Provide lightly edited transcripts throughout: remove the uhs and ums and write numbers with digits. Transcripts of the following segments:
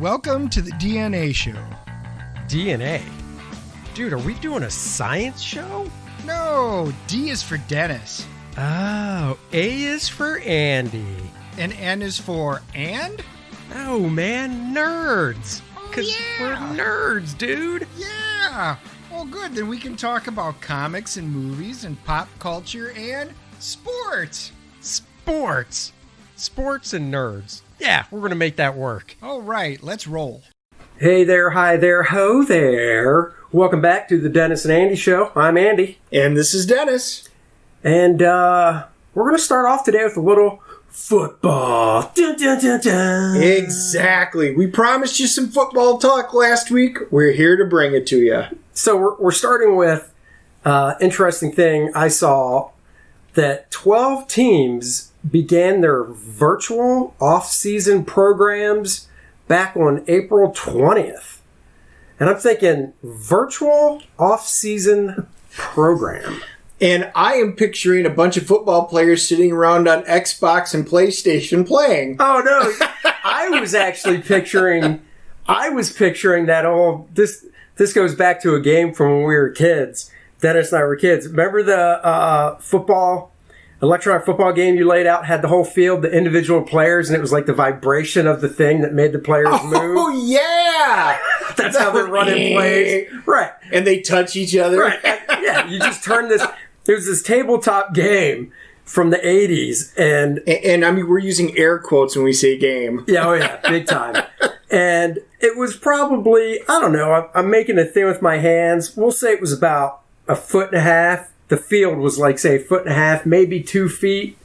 Welcome to the DNA show. DNA? Dude, are we doing a science show? No, D is for Dennis. Oh, A is for Andy. And N is for and? Oh, man, nerds. Oh, yeah. We're nerds, dude. Yeah. Well, good. Then we can talk about comics and movies and pop culture and sports. Sports. Sports and nerds. Yeah, we're going to make that work. All right, let's roll. Hey there, hi there, ho there. Welcome back to the Dennis and Andy Show. I'm Andy. And this is Dennis. And we're going to start off today with a little football. Dun, dun, dun, dun. Exactly. We promised you some football talk last week. We're here to bring it to you. So we're starting with interesting thing. I saw that 12 teams began their virtual off-season programs back on April 20th. And I'm thinking, virtual off-season program. And I am picturing a bunch of football players sitting around on Xbox and PlayStation playing. Oh, no. I was picturing that old... This goes back to a game from when we were kids. Dennis and I were kids. Remember the electronic football game you laid out had the whole field, the individual players, and it was like the vibration of the thing that made the players move? Oh, yeah! That's how they're running plays. Right. And they touch each other. Right. Yeah, you just turn this... There's this tabletop game from the 80s, and I mean, we're using air quotes when we say game. Yeah, oh yeah, big time. And it was probably, I don't know, I'm making a thing with my hands. We'll say it was about 1.5 feet. The field was like, say, 1.5 feet, maybe 2 feet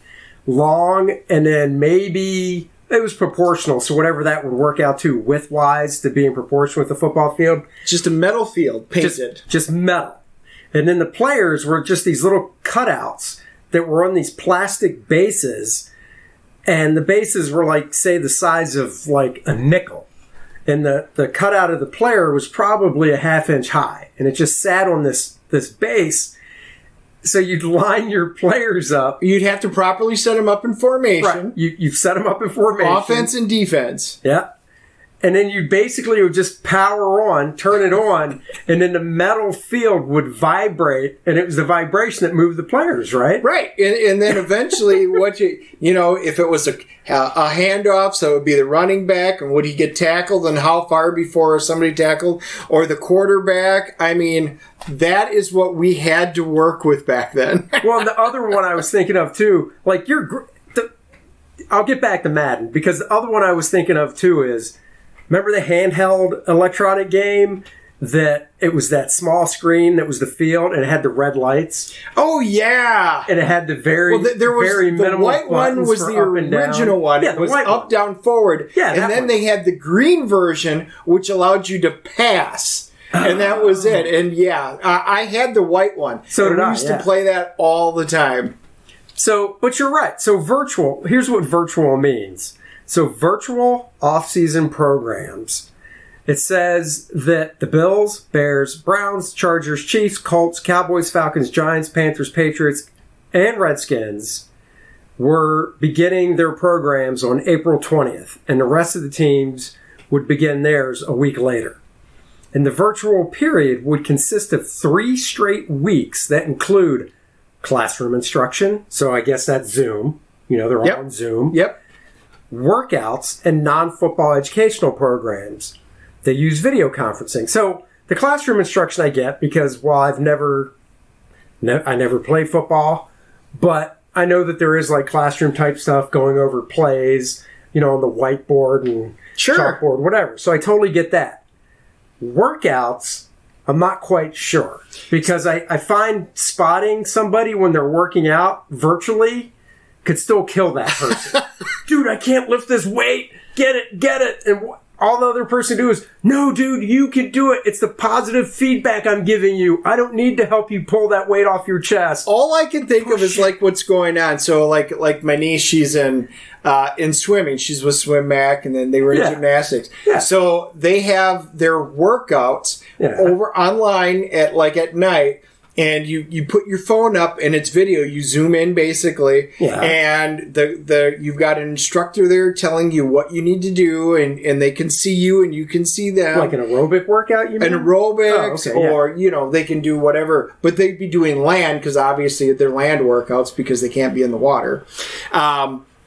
long, and then maybe it was proportional. So whatever that would work out to width-wise to be in proportion with the football field. Just a metal field painted. Just metal. And then the players were just these little cutouts that were on these plastic bases. And the bases were like, say, the size of like a nickel. And the cutout of the player was probably a 1/2 inch high. And it just sat on this base. So you'd line your players up. You'd have to properly set them up in formation. Right. You set them up in formation. Offense and defense. Yeah. And then you basically would just power on, turn it on, and then the metal field would vibrate, and it was the vibration that moved the players, right? Right. And then eventually, if it was a handoff, so it would be the running back, and would he get tackled, and how far before somebody tackled, or the quarterback. I mean, that is what we had to work with back then. Well, and the other one I was thinking of, too, like I'll get back to Madden, because the other one I was thinking of, too, is... Remember the handheld electronic game that it was that small screen that was the field and it had the red lights? Oh, yeah. And it had the very the white one was the original one. Yeah, it was up, down, forward. Yeah, and then they had the green version, which allowed you to pass. And that was it. And yeah, I had the white one. So did I. We used to play that all the time. So, but you're right. So virtual, here's what virtual means. So virtual off-season programs. It says that the Bills, Bears, Browns, Chargers, Chiefs, Colts, Cowboys, Falcons, Giants, Panthers, Patriots, and Redskins were beginning their programs on April 20th, and the rest of the teams would begin theirs a week later. And the virtual period would consist of 3 straight weeks that include classroom instruction, so I guess that's Zoom. They're all on Zoom. Yep. Workouts and non-football educational programs. They use video conferencing. So the classroom instruction I get because while I never played football, but I know that there is like classroom type stuff going over plays, on the whiteboard and chalkboard, whatever. So I totally get that. Workouts, I'm not quite sure because I find spotting somebody when they're working out virtually could still kill that person. Dude, I can't lift this weight. Get it. And all the other person do is, no, dude, you can do it. It's the positive feedback I'm giving you. I don't need to help you pull that weight off your chest. All I can think of is like what's going on. So like my niece, she's in swimming. She's with Swim Mac, and then they were in gymnastics. Yeah. So they have their workouts over online at night. and you put your phone up and it's video. You zoom in basically, and the you've got an instructor there telling you what you need to do, and they can see you and you can see them. Like an aerobic workout, you mean? An aerobics, or they can do whatever, but they'd be doing land because obviously they're land workouts because they can't be in the water.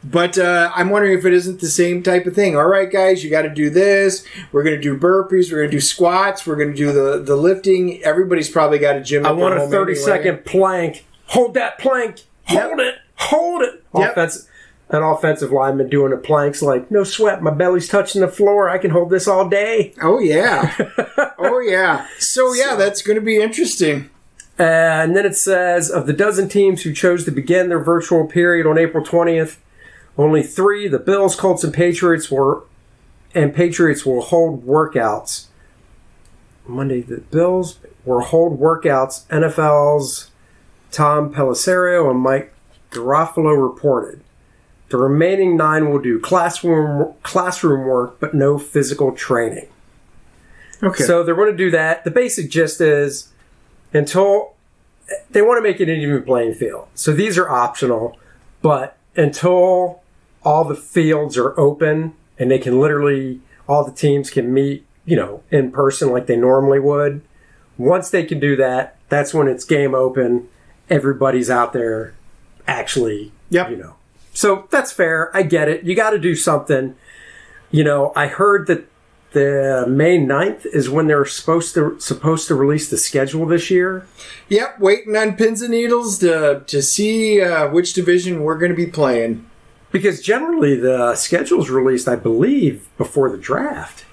But I'm wondering if it isn't the same type of thing. All right, guys, you got to do this. We're going to do burpees. We're going to do squats. We're going to do the lifting. Everybody's probably got a gym. I want a 30-second plank. Hold that plank. Hold it. Hold it. Yep. An offensive lineman doing a plank's like, no sweat. My belly's touching the floor. I can hold this all day. Oh, yeah. Oh, yeah. So, that's going to be interesting. And then it says, of the dozen teams who chose to begin their virtual period on April 20th, only 3, the Bills, Colts, and Patriots will hold workouts. Monday, the Bills will hold workouts. NFL's Tom Pelissero and Mike Garofalo reported. The remaining 9 will do classroom work, but no physical training. Okay. So they're going to do that. The basic gist is until they want to make it an even playing field. So these are optional, but until all the fields are open and they can literally, all the teams can meet, in person like they normally would. Once they can do that, that's when it's game open. Everybody's out there actually, So that's fair. I get it. You got to do something. I heard that the May 9th is when they're supposed to release the schedule this year. Yep, waiting on pins and needles to see which division we're going to be playing. Because generally the schedule's released, I believe, before the draft.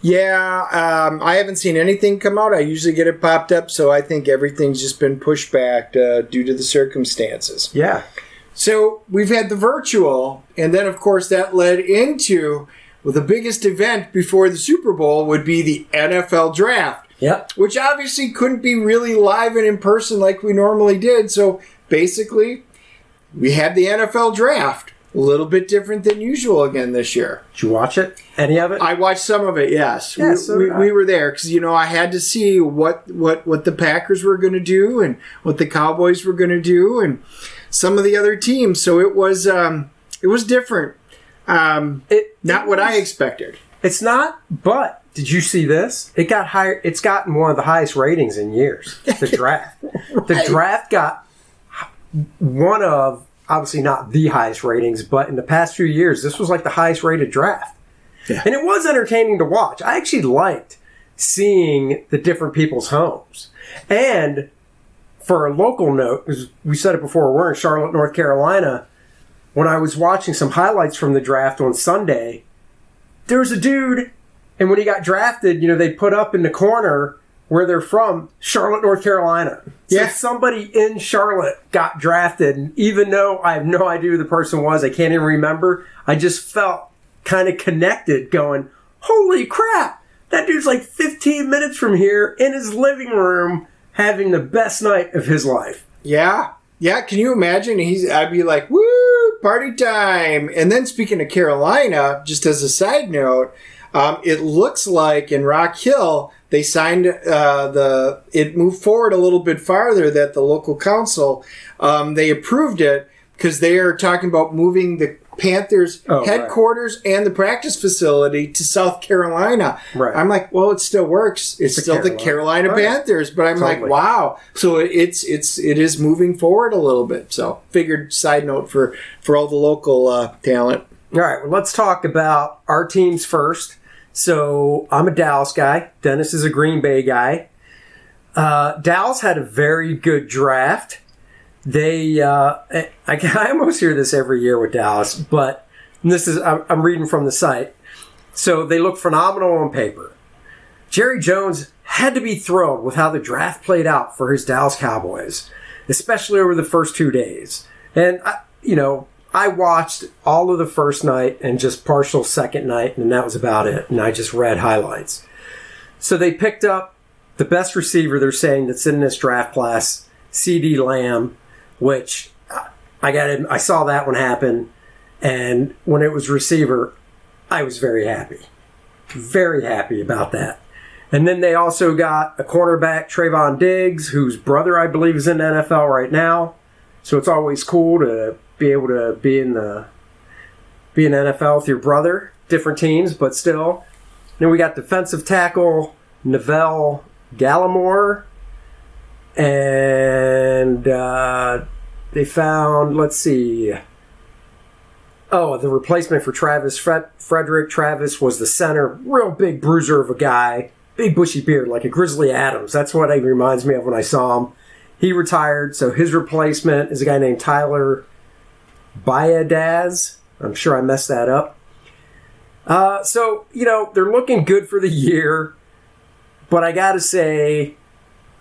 Yeah, I haven't seen anything come out. I usually get it popped up, so I think everything's just been pushed back due to the circumstances. Yeah. So we've had the virtual, and then, of course, that led into the biggest event before the Super Bowl would be the NFL draft. Yep. Which obviously couldn't be really live and in person like we normally did. So basically, we had the NFL draft. A little bit different than usual again this year. Did you watch it? Any of it? I watched some of it, yes. Yeah, we were there because, I had to see what the Packers were going to do and what the Cowboys were going to do and some of the other teams. So it was different. Not what I expected. It's not, but did you see this? It got higher. It's gotten one of the highest ratings in years. The draft. Right. The draft got one of, obviously not the highest ratings, but in the past few years, this was like the highest rated draft. Yeah. And it was entertaining to watch. I actually liked seeing the different people's homes. And for a local note, because we said it before, we're in Charlotte, North Carolina. When I was watching some highlights from the draft on Sunday, there was a dude, and when he got drafted, they put up in the corner where they're from, Charlotte, North Carolina. So somebody in Charlotte got drafted, and even though I have no idea who the person was, I can't even remember, I just felt kind of connected going, holy crap, that dude's like 15 minutes from here in his living room having the best night of his life. Yeah. Yeah, can you imagine? I'd be like, woo, party time. And then speaking of Carolina, just as a side note, it looks like in Rock Hill, they signed it moved forward a little bit farther that the local council, they approved it because they are talking about moving the Panthers headquarters and the practice facility to South Carolina. Right. I'm like, well, it still works. It's still the Carolina Panthers, but I'm like, wow. So it is moving forward a little bit. So figured side note for all the local talent. All right, well, let's talk about our teams first. So I'm a Dallas guy. Dennis is a Green Bay guy. Dallas had a very good draft. I almost hear this every year with Dallas, but I'm reading from the site. So they look phenomenal on paper. Jerry Jones had to be thrilled with how the draft played out for his Dallas Cowboys, especially over the first 2 days. And, I watched all of the first night and just partial second night, and that was about it. And I just read highlights. So they picked up the best receiver, they're saying, that's in this draft class, CD Lamb, which I saw that one happen. And when it was receiver, I was very happy. Very happy about that. And then they also got a cornerback, Trayvon Diggs, whose brother, I believe, is in the NFL right now. So it's always cool to be able to be in NFL with your brother. Different teams, but still. Then we got defensive tackle Neville Gallimore. And they found, let's see. Oh, the replacement for Travis Frederick. Travis was the center. Real big bruiser of a guy. Big bushy beard, like a Grizzly Adams. That's what he reminds me of when I saw him. He retired, so his replacement is a guy named Tyler Biadasz. I'm sure I messed that up. So, they're looking good for the year. But I got to say,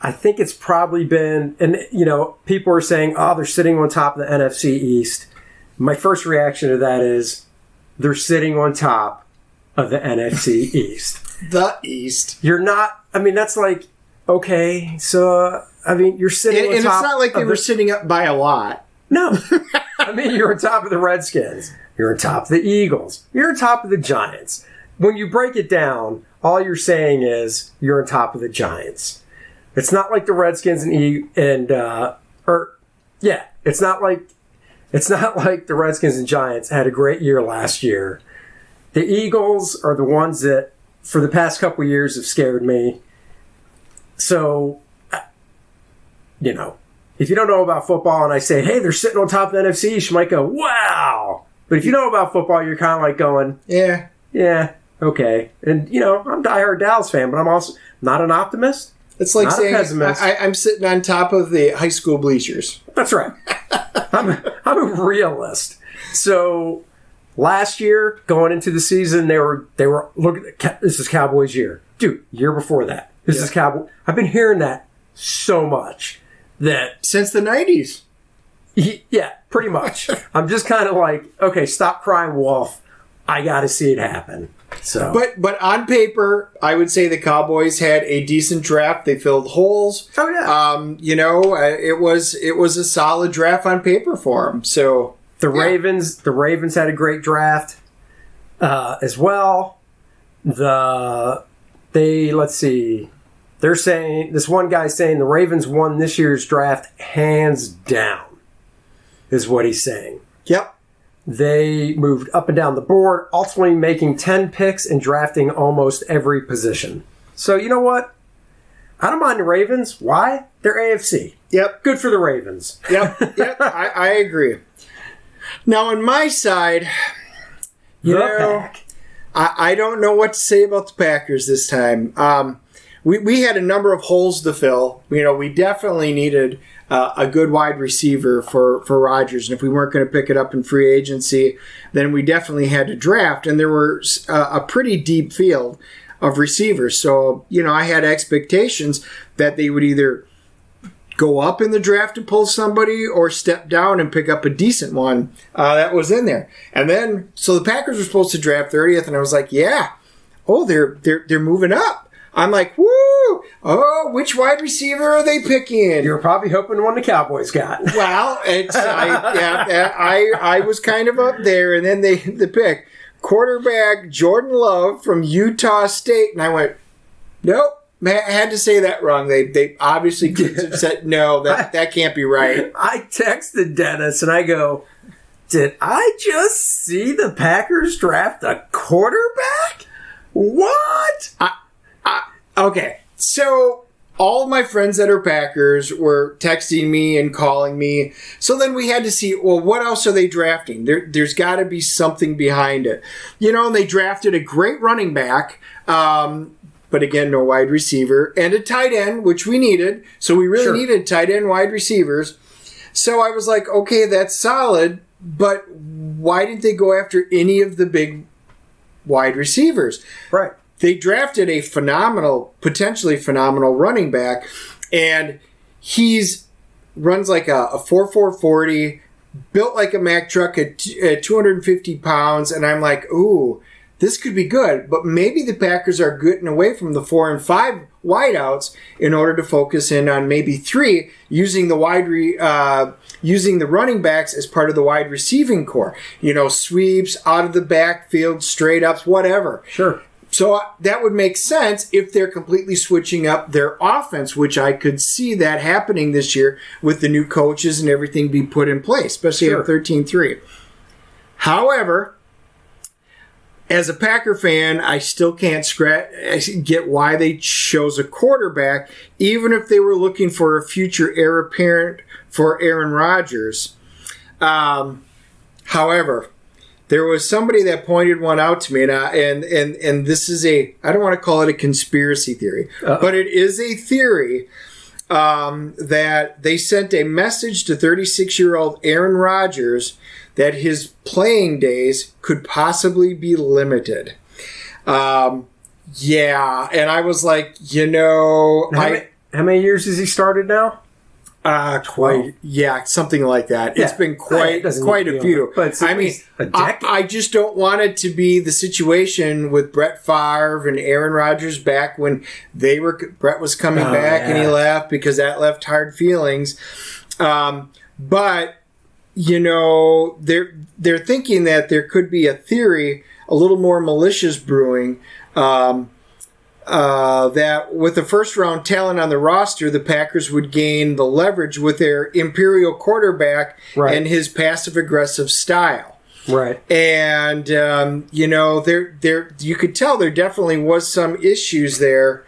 I think it's probably been, and, people are saying, oh, they're sitting on top of the NFC East. My first reaction to that is they're sitting on top of the NFC East. The East. You're not, that's like, okay, so, you're sitting on top. And it's not like they were sitting up by a lot. No. You're on top of the Redskins. You're on top of the Eagles. You're on top of the Giants. When you break it down, all you're saying is you're on top of the Giants. It's not like the Redskins it's not like the Redskins and Giants had a great year last year. The Eagles are the ones that, for the past couple of years, have scared me. So, if you don't know about football and I say, hey, they're sitting on top of the NFC, you might go, wow. But if you know about football, you're kind of like going, yeah, okay. And, I'm a diehard Dallas fan, but I'm also not an optimist. It's like saying I'm sitting on top of the high school bleachers. That's right. I'm a realist. So last year, going into the season, they were look, this is Cowboys' year. Dude, year before that. This is Cowboys. I've been hearing that so much that since the 90s. Yeah, pretty much. I'm just kind of like, okay, stop crying wolf. I got to see it happen. So, but on paper, I would say the Cowboys had a decent draft. They filled holes. Oh yeah. It was a solid draft on paper for them. So the Ravens had a great draft as well. Let's see. They're saying, this one guy's saying the Ravens won this year's draft hands down, is what he's saying. Yep. They moved up and down the board, ultimately making 10 picks and drafting almost every position. So, you know what? I don't mind the Ravens. Why? They're AFC. Yep. Good for the Ravens. Yep. I agree. Now, on my side, I don't know what to say about the Packers this time. We had a number of holes to fill. We definitely needed a good wide receiver for Rodgers. And if we weren't going to pick it up in free agency, then we definitely had to draft. And there were a pretty deep field of receivers. So, I had expectations that they would either go up in the draft and pull somebody or step down and pick up a decent one that was in there. And then, so the Packers were supposed to draft 30th, and I was like, yeah, they're moving up. I'm like, woo! Oh, which wide receiver are they picking? You're probably hoping the one the Cowboys got. Well, I was kind of up there, and then they pick quarterback Jordan Love from Utah State, and I went, nope. Man, I had to say that wrong. They obviously could have said, no, that can't be right. I texted Dennis, and I go, did I just see the Packers draft a quarterback? What? Okay, so all of my friends that are Packers were texting me and calling me. So then we had to see, well, what else are they drafting? There's got to be something behind it. And they drafted a great running back, but again, no wide receiver, and a tight end, which we needed. So we really needed tight end wide receivers. So I was like, okay, that's solid, but why didn't they go after any of the big wide receivers? Right. They drafted a potentially phenomenal running back, and runs like a 4.4 40, built like a Mack truck at 250 pounds, and I'm like, ooh, this could be good. But maybe the Packers are getting away from the 4 and 5 wideouts in order to focus in on maybe 3, using the running backs as part of the wide receiving core. Sweeps, out of the backfield, straight ups, whatever. Sure. So that would make sense if they're completely switching up their offense, which I could see that happening this year with the new coaches and everything be put in place, especially at 13-3. However, as a Packer fan, I still can't get why they chose a quarterback, even if they were looking for a future heir apparent for Aaron Rodgers. However, there was somebody that pointed one out to me, and this is I don't want to call it a conspiracy theory, but it is a theory that they sent a message to 36-year-old Aaron Rodgers that his playing days could possibly be limited. Yeah, and I was like, how many years has he started now? Something like that. Yeah. It's been quite a few. But I mean, I just don't want it to be the situation with Brett Favre and Aaron Rodgers back when Brett was coming back and he left because that left hard feelings. But they're thinking that there could be a theory, a little more malicious brewing. That with the first round talent on the roster, the Packers would gain the leverage with their imperial quarterback and his passive aggressive style. Right. And, you could tell there definitely was some issues there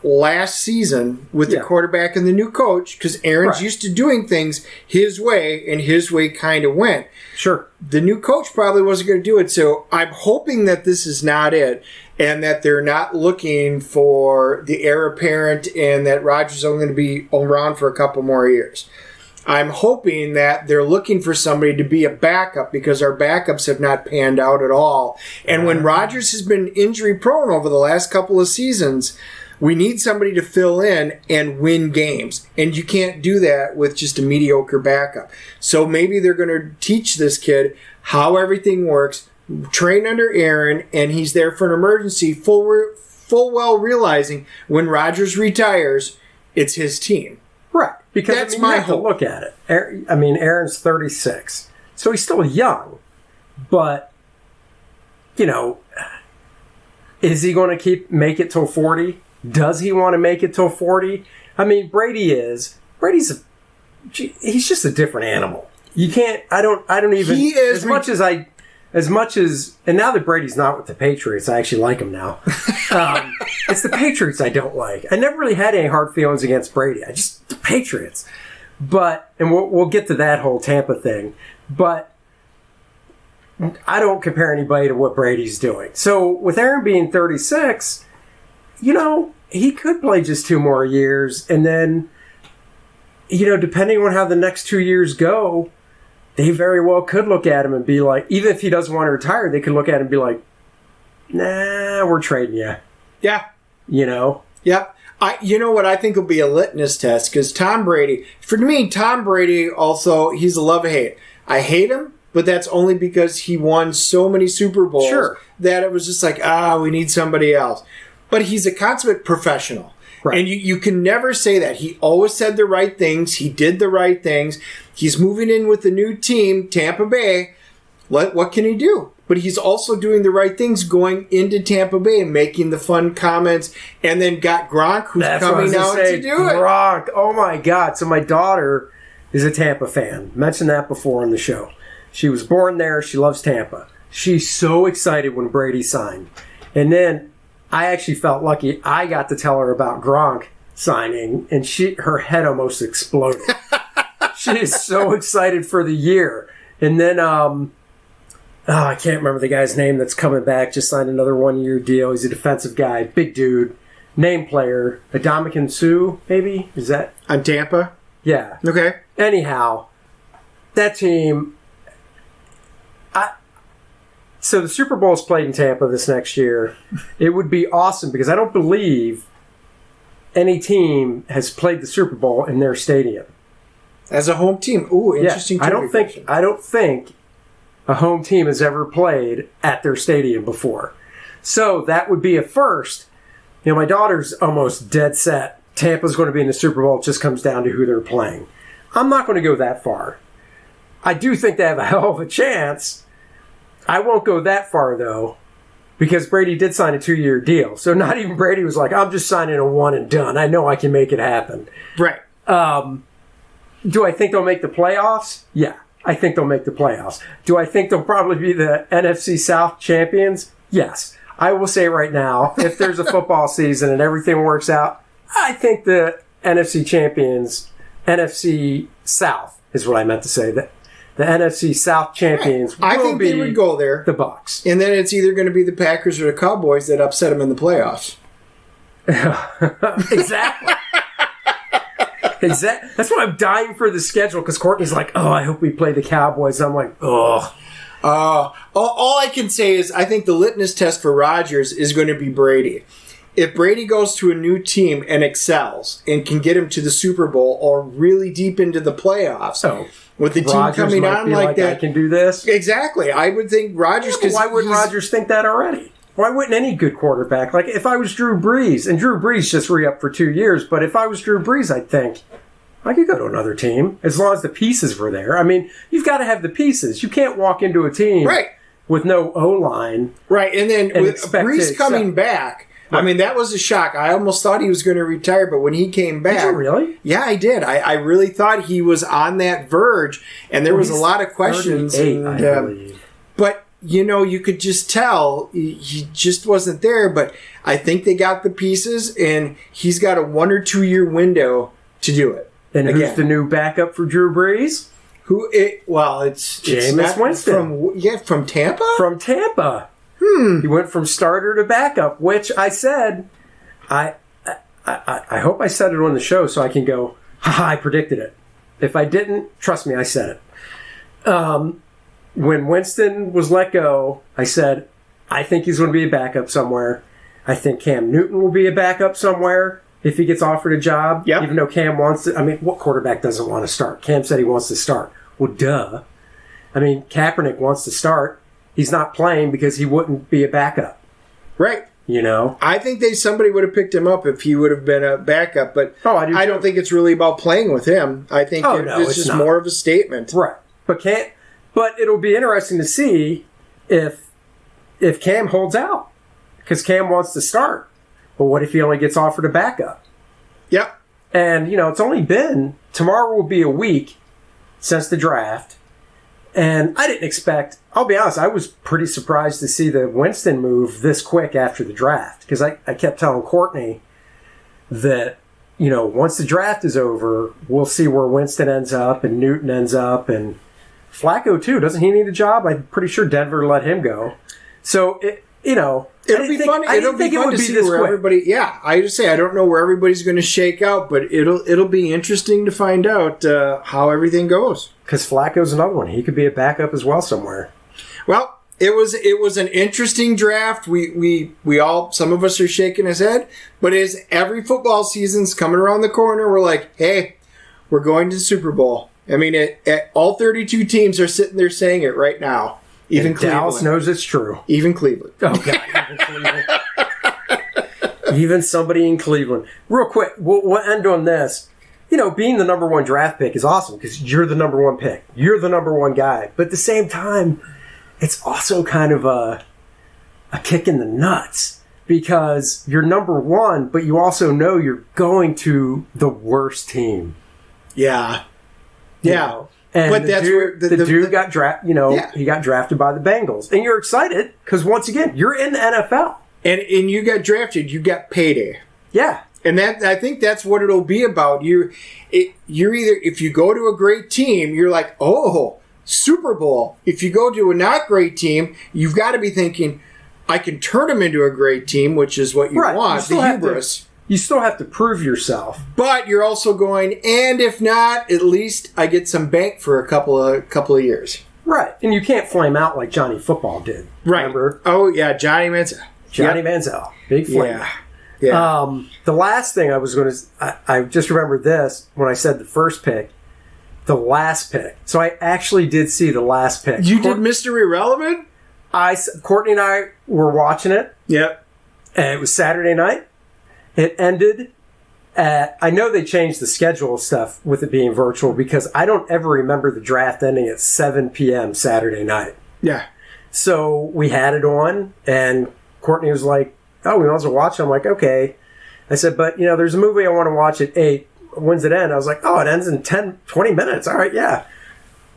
last season with the quarterback and the new coach, because Aaron's used to doing things his way, and his way kind of went. Sure. The new coach probably wasn't going to do it, so I'm hoping that this is not it, and that they're not looking for the heir apparent, and that Rodgers is only going to be around for a couple more years. I'm hoping that they're looking for somebody to be a backup, because our backups have not panned out at all. And when Rodgers has been injury prone over the last couple of seasons, we need somebody to fill in and win games. And you can't do that with just a mediocre backup. So maybe they're going to teach this kid how everything works, train under Aaron, and he's there for an emergency, full well realizing when Rodgers retires, it's his team. Right. Because that's you my have to hope. look at it. Aaron's 36. So he's still young. But, is he going to make it till 40? Does he want to make it till 40? I mean, Brady's just a different animal. You can't, I don't even, he is as much as, and now that Brady's not with the Patriots, I actually like him now. It's the Patriots I don't like. I never really had any hard feelings against Brady. The Patriots. But, and we'll get to that whole Tampa thing, but I don't compare anybody to what Brady's doing. So with Aaron being 36, he could play just 2 more years, and then, depending on how the next 2 years go, they very well could look at him and be like, even if he doesn't want to retire, they could look at him and be like, nah, we're trading you. Yeah. Yep. You know what I think will be a litmus test, because Tom Brady also, he's a love-hate. I hate him, but that's only because he won so many Super Bowls that it was just like, we need somebody else. But he's a consummate professional. Right. And you can never say that. He always said the right things. He did the right things. He's moving in with the new team, Tampa Bay. What can he do? But he's also doing the right things going into Tampa Bay and making the fun comments. And then got Gronk, who's coming out to do it. Gronk. Oh, my God. So my daughter is a Tampa fan. Mentioned that before on the show. She was born there. She loves Tampa. She's so excited when Brady signed. And then I actually felt lucky. I got to tell her about Gronk signing, and her head almost exploded. She is so excited for the year. And then, I can't remember the guy's name that's coming back. Just signed another 1-year deal. He's a defensive guy, big dude, name player. Adamakin Sue, maybe? Is that on Tampa? Yeah. Okay. Anyhow, that team. So the Super Bowl is played in Tampa this next year. It would be awesome because I don't believe any team has played the Super Bowl in their stadium as a home team. Ooh, interesting. Yeah, I don't think a home team has ever played at their stadium before. So that would be a first. My daughter's almost dead set. Tampa's going to be in the Super Bowl. It just comes down to who they're playing. I'm not going to go that far. I do think they have a hell of a chance. I won't go that far, though, Because Brady did sign a 2-year deal. So not even Brady was like, I'm just signing a one and done. I know I can make it happen. Right. Do I think they'll make the playoffs? Yeah, I think they'll make the playoffs. Do I think they'll probably be the NFC South champions? Yes. I will say right now, if there's a football season and everything works out, I think the NFC champions, NFC South is what I meant to say. The NFC South champions I will think be they would go there. the Bucs. And then it's either going to be the Packers or the Cowboys that upset them in the playoffs. Exactly. Exactly. That's why I'm dying for the schedule, because Courtney's like, oh, I hope we play the Cowboys. I'm like, ugh. All I can say is I think the litmus test for Rodgers is going to be Brady. If Brady goes to a new team and excels and can get him to the Super Bowl or really deep into the playoffs, with the team coming on like that, I can do this. Exactly. I would think Rodgers. Yeah, why wouldn't Rodgers think that already? Why wouldn't any good quarterback? Like, if I was Drew Brees, and Drew Brees just re-upped for 2 years, but if I was Drew Brees, I'd think, I could go to another team, as long as the pieces were there. I mean, you've got to have the pieces. You can't walk into a team with no O-line. Right, and then with Brees coming back, I mean, that was a shock. I almost thought he was going to retire, but when he came back... Did you really? Yeah, I did. I really thought he was on that verge, and there was a lot of questions. I believe. But, you know, you could just tell he just wasn't there, but I think they got the pieces, and he's got a 1 or 2 year window to do it. And who's the new backup for Drew Brees? It's Jameis Winston. From Tampa? From Tampa. He went from starter to backup, which I said, I hope I said it on the show so I can go, haha, I predicted it. If I didn't, trust me, I said it. When Winston was let go, I said, I think he's going to be a backup somewhere. I think Cam Newton will be a backup somewhere if he gets offered a job. Yep. Even though Cam wants to. I mean, what quarterback doesn't want to start? Cam said he wants to start. Well, duh. I mean, Kaepernick wants to start. He's not playing because he wouldn't be a backup. Right. You know? I think somebody would have picked him up if he would have been a backup, but I don't think it's really about playing with him. I think it's just more of a statement. Right. But it'll be interesting to see if Cam holds out. Because Cam wants to start. But what if he only gets offered a backup? Yep. And, you know, it's only been, tomorrow will be a week since the draft. And I didn't expect, I'll be honest, I was pretty surprised to see the Winston move this quick after the draft. Because I kept telling Courtney that, you know, once the draft is over, we'll see where Winston ends up and Newton ends up. And Flacco, too. Doesn't he need a job? I'm pretty sure Denver let him go. So, it'll be fun. It'll be fun to see where everybody. Yeah, I just say I don't know where everybody's going to shake out, but it'll be interesting to find out how everything goes. Because Flacco's another one; he could be a backup as well somewhere. Well, it was an interesting draft. We all, some of us are shaking his head, but as every football season's coming around the corner, we're like, hey, we're going to the Super Bowl. I mean, all 32 teams are sitting there saying it right now. Even Cleveland. Dallas knows it's true. Even Cleveland. Oh, God. Even Cleveland. Even somebody in Cleveland. Real quick, we'll end on this. You know, being the number one draft pick is awesome because you're the number one pick. You're the number one guy. But at the same time, it's also kind of a kick in the nuts because you're number one, but you also know you're going to the worst team. Yeah. Yeah. You know? And but that's where the dude got drafted. You know, he got drafted by the Bengals, and you're excited because once again, you're in the NFL, and you got drafted. You got payday. Yeah, and that I think that's what it'll be about. You're either if you go to a great team, you're like, oh, Super Bowl. If you go to a not great team, you've got to be thinking, I can turn them into a great team, which is what you want. The hubris. You still have to prove yourself. But you're also going, and if not, at least I get some bank for a couple of years. Right. And you can't flame out like Johnny Football did. Right. Remember? Oh, yeah, Johnny Manziel. Manziel. Big flame. Yeah. The last thing I was going to... I just remembered this when I said the first pick. The last pick. So I actually did see the last pick. You did Mr. Irrelevant? Courtney and I were watching it. Yep. And it was Saturday night. It ended at, I know they changed the schedule stuff with it being virtual because I don't ever remember the draft ending at 7 p.m. Saturday night. Yeah. So we had it on, and Courtney was like, oh, we might as well watch it. I'm like, okay. I said, but, there's a movie I want to watch at 8. When's it end? I was like, oh, it ends in 20 minutes. All right, yeah.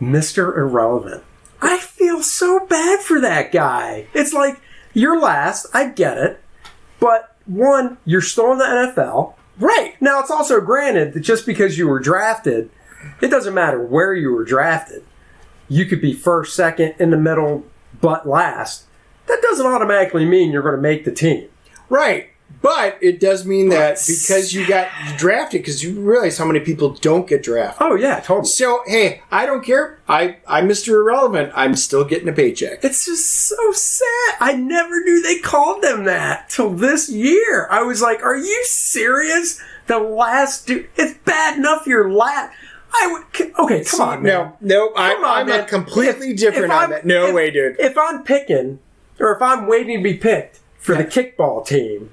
Mr. Irrelevant. I feel so bad for that guy. It's like, you're last. I get it. But, one, you're still in the NFL. Right. Now, it's also granted that just because you were drafted, it doesn't matter where you were drafted. You could be first, second, in the middle, but last. That doesn't automatically mean you're going to make the team. Right. But it does mean that because you got drafted, because you realize how many people don't get drafted. Oh, yeah, totally. So, hey, I don't care. I'm Mr. Irrelevant. I'm still getting a paycheck. It's just so sad. I never knew they called them that till this year. I was like, are you serious? The last dude. It's bad enough you're last. Okay, come on, man. No, I'm man. completely different on that. No way, dude. If I'm picking, or if I'm waiting to be picked for the kickball team,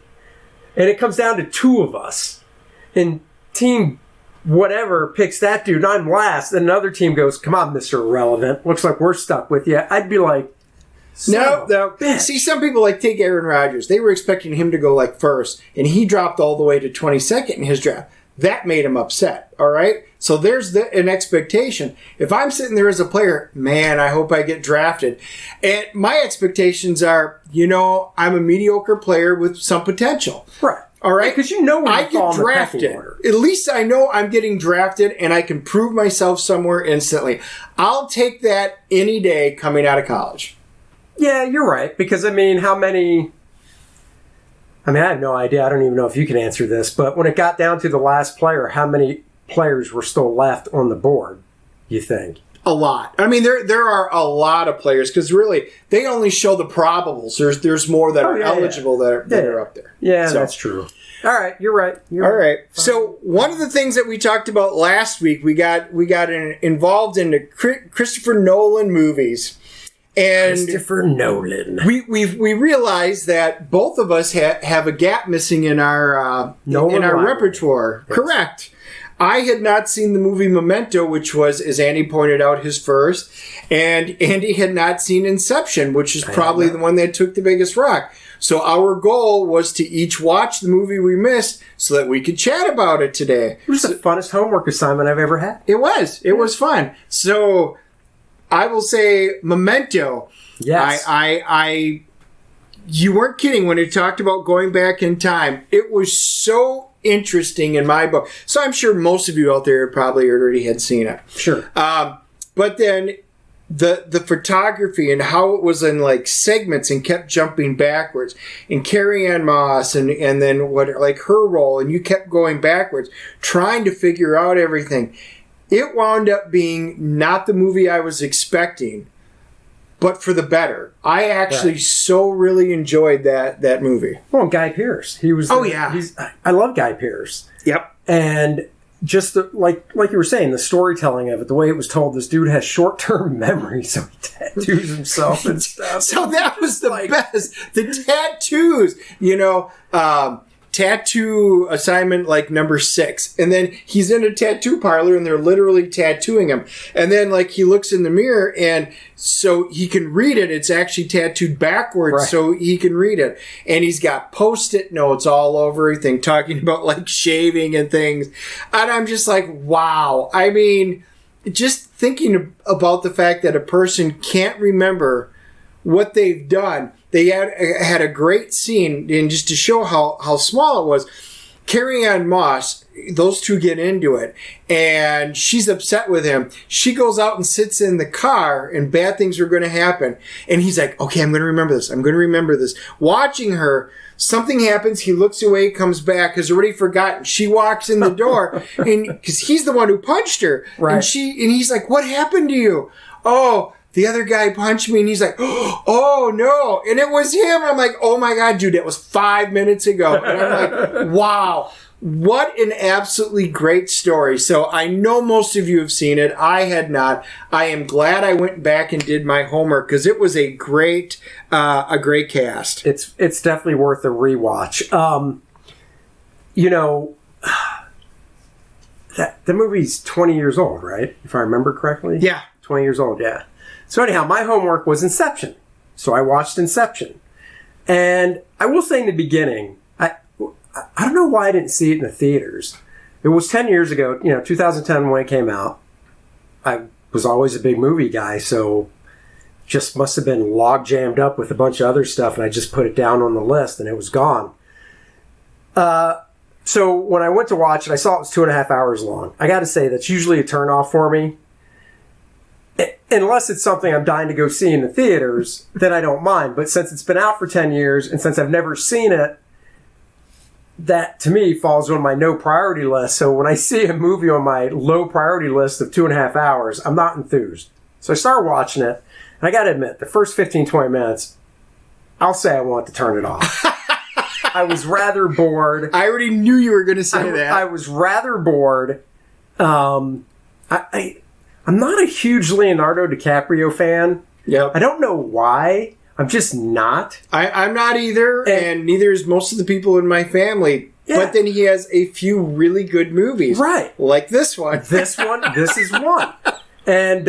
and it comes down to 2 of us, and team whatever picks that dude, and I'm last, and another team goes, come on, Mr. Irrelevant, looks like we're stuck with you, I'd be like, no. See, some people take Aaron Rodgers. They were expecting him to go first, and he dropped all the way to 22nd in his draft. That made him upset, all right? So there's an expectation. If I'm sitting there as a player, man, I hope I get drafted. And my expectations are, I'm a mediocre player with some potential. Right. All right? Because when I get drafted. At least I know I'm getting drafted and I can prove myself somewhere instantly. I'll take that any day coming out of college. Yeah, you're right. Because, how many... I have no idea. I don't even know if you can answer this. But when it got down to the last player, how many players were still left on the board, you think? A lot. There are a lot of players because really they only show the probables. There's more that are eligible that are up there. Yeah, so. That's true. All right, you're right. All right. So one of the things that we talked about last week, we got involved in the Christopher Nolan movies. And Christopher Nolan. We realized that both of us have a gap missing in our repertoire. Yes. Correct. I had not seen the movie Memento, which was, as Andy pointed out, his first, and Andy had not seen Inception, which is probably the one that took the biggest rock. So our goal was to each watch the movie we missed so that we could chat about it today. It was the funnest homework assignment I've ever had. It was. It was fun. So I will say Memento. Yes. You weren't kidding when you talked about going back in time. It was so interesting in my book. So I'm sure most of you out there probably already had seen it. Sure. But then the photography and how it was in segments and kept jumping backwards, and Carrie-Anne Moss and then her role, and you kept going backwards trying to figure out everything. It wound up being not the movie I was expecting, but for the better. I actually so really enjoyed that movie. Well, Guy Pearce. He was. I love Guy Pearce. Yep. And just like you were saying, the storytelling of it, the way it was told. This dude has short-term memory, so he tattoos himself and stuff. So that was the best. The tattoos, tattoo assignment number 6, and then he's in a tattoo parlor and they're literally tattooing him, and then he looks in the mirror and so he can read it. It's actually tattooed backwards so he can read it, and he's got post-it notes all over everything talking about shaving and things, and I'm just wow. Just thinking about the fact that a person can't remember what they've done. They had a great scene, and just to show how small it was, Carrie-Anne Moss, those two get into it, and she's upset with him. She goes out and sits in the car, and bad things are going to happen. And he's like, okay, I'm going to remember this. I'm going to remember this. Watching her, something happens. He looks away, comes back, has already forgotten. She walks in the door, and because he's the one who punched her. Right. And he's like, what happened to you? Oh, the other guy punched me, and he's like, oh, no. And it was him. I'm like, oh, my God, dude, that was 5 minutes ago. And I'm like, wow, what an absolutely great story. So I know most of you have seen it. I had not. I am glad I went back and did my homework because it was a great cast. It's definitely worth a rewatch. The movie's 20 years old, right? If I remember correctly? Yeah. 20 years old, yeah. So anyhow, my homework was Inception. So I watched Inception. And I will say in the beginning, I don't know why I didn't see it in the theaters. It was 10 years ago, 2010 when it came out. I was always a big movie guy, so just must have been log jammed up with a bunch of other stuff, and I just put it down on the list, and it was gone. So when I went to watch it, I saw it was 2.5 hours long. I got to say, that's usually a turnoff for me. Unless it's something I'm dying to go see in the theaters, then I don't mind. But since it's been out for 10 years, and since I've never seen it, that to me falls on my no priority list. So when I see a movie on my low priority list of 2.5 hours, I'm not enthused. So I started watching it, and I got to admit, the first 15, 20 minutes, I'll say I want to turn it off. I was rather bored. I already knew you were going to say that. I was rather bored. I'm not a huge Leonardo DiCaprio fan. Yep. I don't know why. I'm just not. I'm not either, and neither is most of the people in my family. Yeah. But then he has a few really good movies. Right. Like this one. This is one. And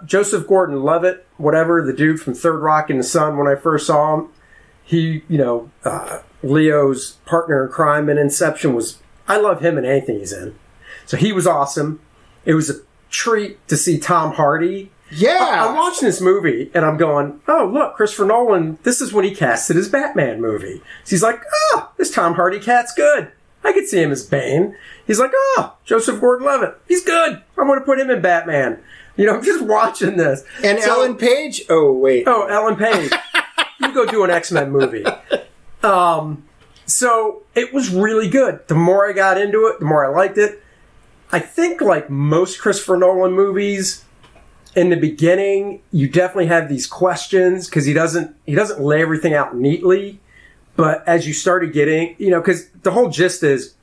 Joseph Gordon-Levitt, whatever, the dude from Third Rock in the Sun, when I first saw him, he, Leo's partner in crime in Inception I love him in anything he's in. So he was awesome. It was a treat to see Tom Hardy. Yeah. I'm watching this movie and I'm going, oh, look, Christopher Nolan, this is when he casted his Batman movie. So he's like, this Tom Hardy cat's good. I could see him as Bane. He's like, Joseph Gordon-Levitt, he's good. I'm going to put him in Batman. I'm just watching this. And Ellen Page? Oh, wait. Oh, Ellen Page. You go do an X-Men movie. So it was really good. The more I got into it, the more I liked it. I think like most Christopher Nolan movies, in the beginning, you definitely have these questions because he doesn't lay everything out neatly. But as you started getting, because the whole gist is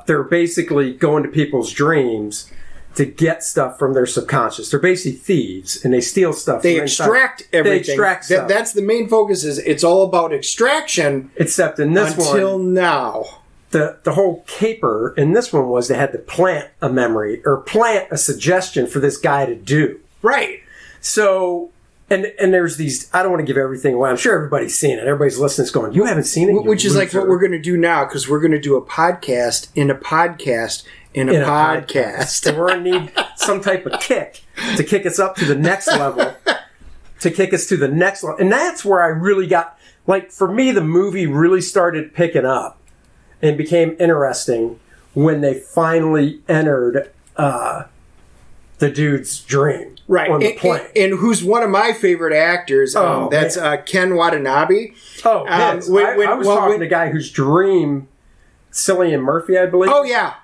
they're basically going to people's dreams to get stuff from their subconscious. They're basically thieves, and they steal stuff. They extract everything. They extract stuff. That's the main focus. Is it's all about extraction. Except in this one, until now, the whole caper in this one was they had to plant a memory or plant a suggestion for this guy to do. Right. So, and there's these. I don't want to give everything away. I'm sure everybody's seen it. Everybody's listening. Going, you haven't seen it, which is like what we're going to do now because we're going to do a podcast in a podcast. In a podcast. And we're going to need some type of kick to kick us up to the next level. And that's where I really got, like, for me, the movie really started picking up and became interesting when they finally entered the dude's dream. Right. On the plane. And who's one of my favorite actors. That's Ken Watanabe. Oh, I was talking to the guy whose dream... Cillian Murphy, I believe. Oh, yeah.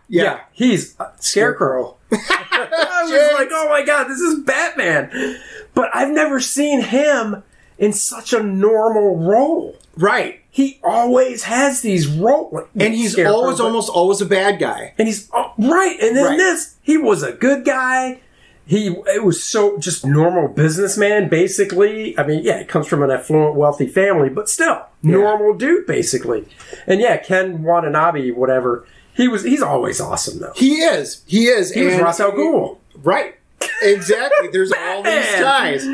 He's Scarecrow. I was like, oh my God, this is Batman. But I've never seen him in such a normal role. Right. He always has these roles. And he's almost always a bad guy. And he's, right. And then this, he was a good guy. It was so just normal businessman, basically. I mean, yeah, he comes from an affluent, wealthy family, but still, normal dude, basically. And yeah, Ken Watanabe, whatever, he's always awesome, though. He is. He was Ra's al Ghul. Right. Exactly. There's all these guys.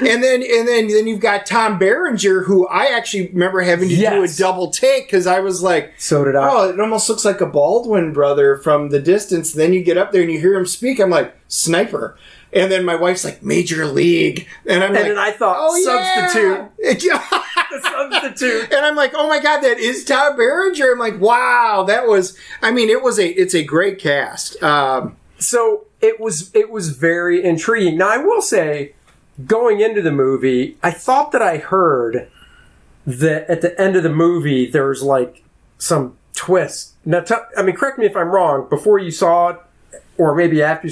And then you've got Tom Berenger, who I actually remember having to do a double take because I was like, so did I. Oh, it almost looks like a Baldwin brother from the distance. Then you get up there and you hear him speak. I'm like, sniper. And then my wife's like, Major League. And I'm like, and then I thought, substitute. The substitute. And I'm like, oh my God, that is Tom Berenger. I'm like, wow, it's a great cast. So it was very intriguing. Now I will say, going into the movie, I thought that I heard that at the end of the movie there was like some twist. Now, correct me if I'm wrong. Before you saw it, or maybe after,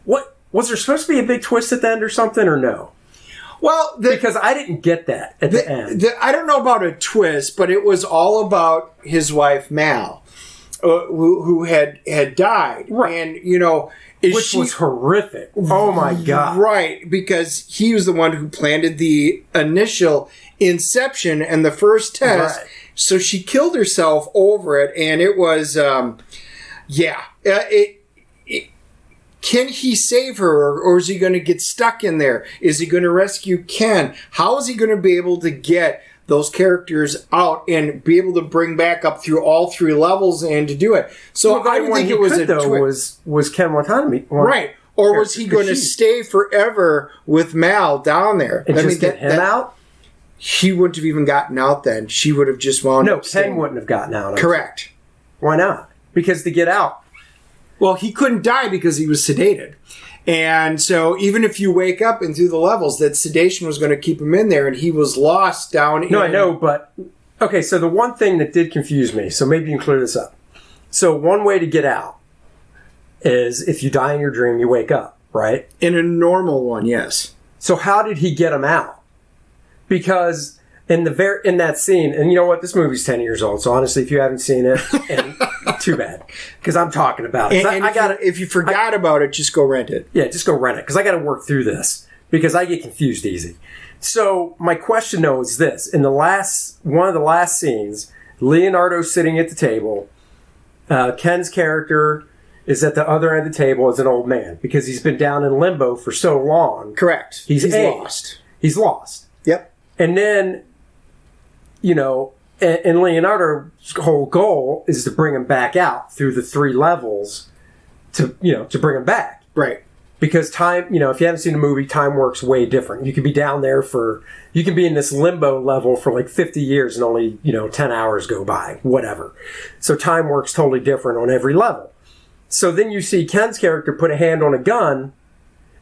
what was there supposed to be a big twist at the end or something, or no? Well, because I didn't get that at the end. I don't know about a twist, but it was all about his wife Mal, who had died, right? And which was horrific. Oh my God! Right, because he was the one who planted the initial Inception and the first test. Right. So she killed herself over it, and it was, can he save her, or is he going to get stuck in there? Is he going to rescue Ken? How is he going to be able to get those characters out and be able to bring back up through all 3 levels and to do it? So I would think it was was Ken Watanabe, right? Or was he going to stay forever with Mal down there and just get him out? He wouldn't have even gotten out then. She would have just wound up staying. Ken wouldn't have gotten out. Correct. Why not? Because to get out. Well, he couldn't die because he was sedated. And so even if you wake up and through the levels, that sedation was going to keep him in there, and he was lost down in... No, I know, but... Okay, so the one thing that did confuse me, so maybe you can clear this up. So one way to get out is if you die in your dream, you wake up, right? In a normal one, yes. So how did he get him out? Because in that scene, and you know what, this movie's 10 years old, so honestly, if you haven't seen it, and too bad, because I'm talking about it. And if you forgot about it, just go rent it. Yeah, just go rent it, because I got to work through this, because I get confused easy. So my question, though, is this. In one of the last scenes, Leonardo's sitting at the table. Ken's character is at the other end of the table as an old man, because he's been down in limbo for so long. Correct. He's lost. He's lost. Yep. And then, and Leonardo's whole goal is to bring him back out through the 3 levels to bring him back. Right. Because time, if you haven't seen the movie, time works way different. You could be down there you can be in this limbo level for like 50 years and only, 10 hours go by, whatever. So time works totally different on every level. So then you see Ken's character put a hand on a gun,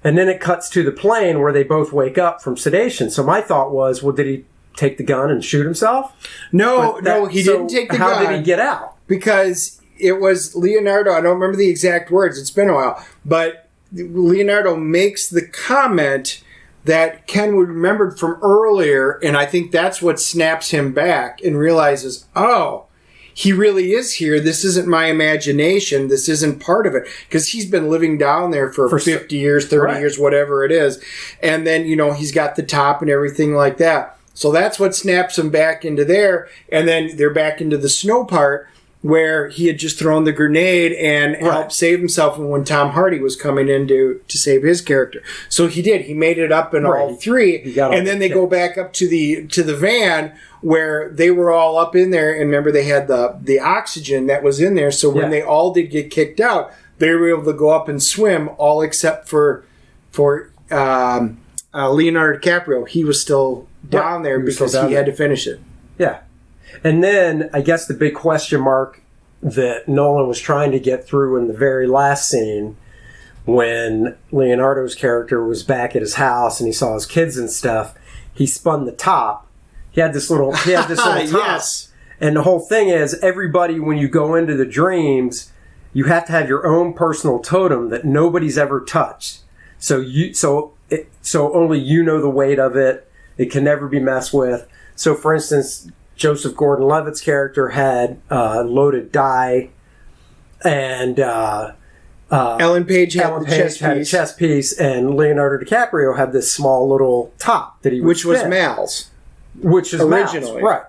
and then it cuts to the plane where they both wake up from sedation. So my thought was, well, did he take the gun and shoot himself? No, he didn't take the gun. How did he get out? Because it was Leonardo. I don't remember the exact words. It's been a while. But Leonardo makes the comment that Ken would remembered from earlier, and I think that's what snaps him back and realizes, oh, he really is here. This isn't my imagination. This isn't part of it. Because he's been living down there for 50 years, 30 years, whatever it is. And then, he's got the top and everything like that. So that's what snaps him back into there. And then they're back into the snow part where he had just thrown the grenade and helped save himself when Tom Hardy was coming in to save his character. So he did. He made it up in all 3. And then they go back up to the van where they were all up in there. And remember, they had the oxygen that was in there. So when they all did get kicked out, they were able to go up and swim, all except for Leonardo DiCaprio. He was still down there because he had to finish it. Yeah. And then I guess the big question mark that Nolan was trying to get through in the very last scene, when Leonardo's character was back at his house and he saw his kids and stuff, he spun the top. He had this little top. Yes. And the whole thing is, everybody, when you go into the dreams, you have to have your own personal totem that nobody's ever touched. So only you know the weight of it. It can never be messed with. So, for instance, Joseph Gordon-Levitt's character had loaded dye, and Ellen Page had a chess piece, and Leonardo DiCaprio had this small little top that he would spin. Was Mal's. Which is originally. Mal's, right.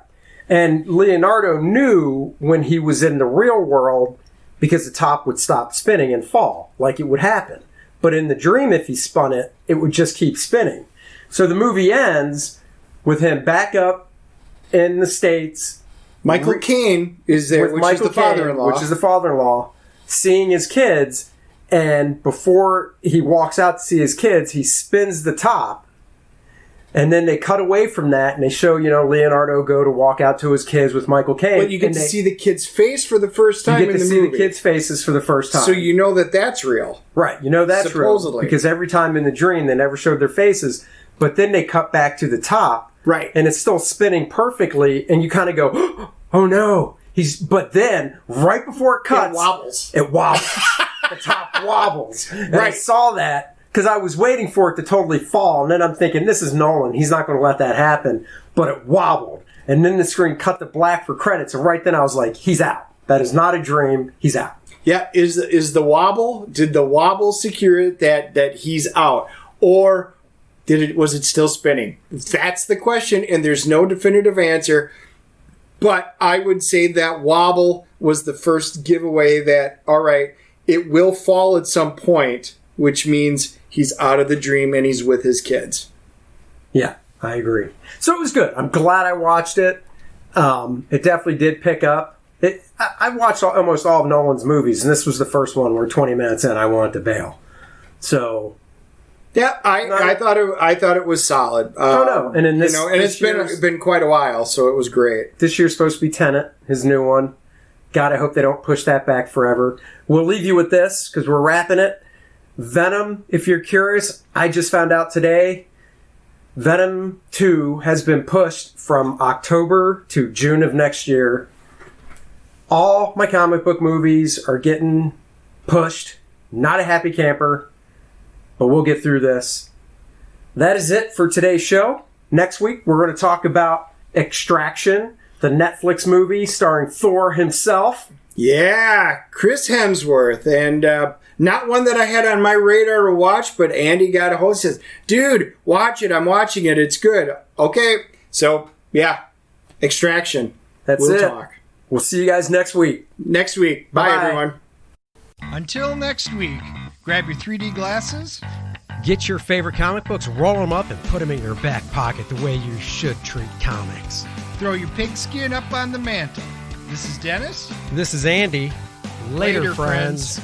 And Leonardo knew when he was in the real world, because the top would stop spinning and fall, like it would happen. But in the dream, if he spun it, it would just keep spinning. So the movie ends with him back up in the States. Michael Caine is there, which is the father-in-law. Seeing his kids, and before he walks out to see his kids, he spins the top. And then they cut away from that, and they show, Leonardo go to walk out to his kids with Michael Caine. But you get to see the kid's face for the first time in the movie. You get to see the kids' faces for the first time. So you know that's real. Right, that's supposedly real. Because every time in the dream, they never showed their faces. But then they cut back to the top. Right. And it's still spinning perfectly, and you kind of go, oh no. But then, right before it cuts... It wobbles. The top wobbles. And I saw that, because I was waiting for it to totally fall, and then I'm thinking, this is Nolan. He's not going to let that happen. But it wobbled. And then the screen cut to black for credits, and right then I was like, he's out. That is not a dream. He's out. Yeah, is the wobble... Did the wobble secure it that he's out? Or... was it still spinning? That's the question, and there's no definitive answer. But I would say that wobble was the first giveaway that, all right, it will fall at some point, which means he's out of the dream and he's with his kids. Yeah, I agree. So it was good. I'm glad I watched it. It definitely did pick up. I watched almost all of Nolan's movies, and this was the first one where 20 minutes in I wanted to bail. So yeah, I thought it was solid. And in this, and it's been quite a while, so it was great. This year's supposed to be Tenet, his new one. God, I hope they don't push that back forever. We'll leave you with this because we're wrapping it. Venom, if you're curious, I just found out today. Venom 2 has been pushed from October to June of next year. All my comic book movies are getting pushed. Not a happy camper, but we'll get through this. That is it for today's show. Next week, we're going to talk about Extraction, the Netflix movie starring Thor himself. Yeah, Chris Hemsworth. And not one that I had on my radar to watch, but Andy got a hold and says, dude, watch it. I'm watching it. It's good. Okay. So, yeah, Extraction. We'll it. Talk. We'll see you guys next week. Bye, everyone. Until next week, grab your 3D glasses. Get your favorite comic books, roll them up, and put them in your back pocket the way you should treat comics. Throw your pigskin up on the mantle. This is Dennis. This is Andy. Later friends.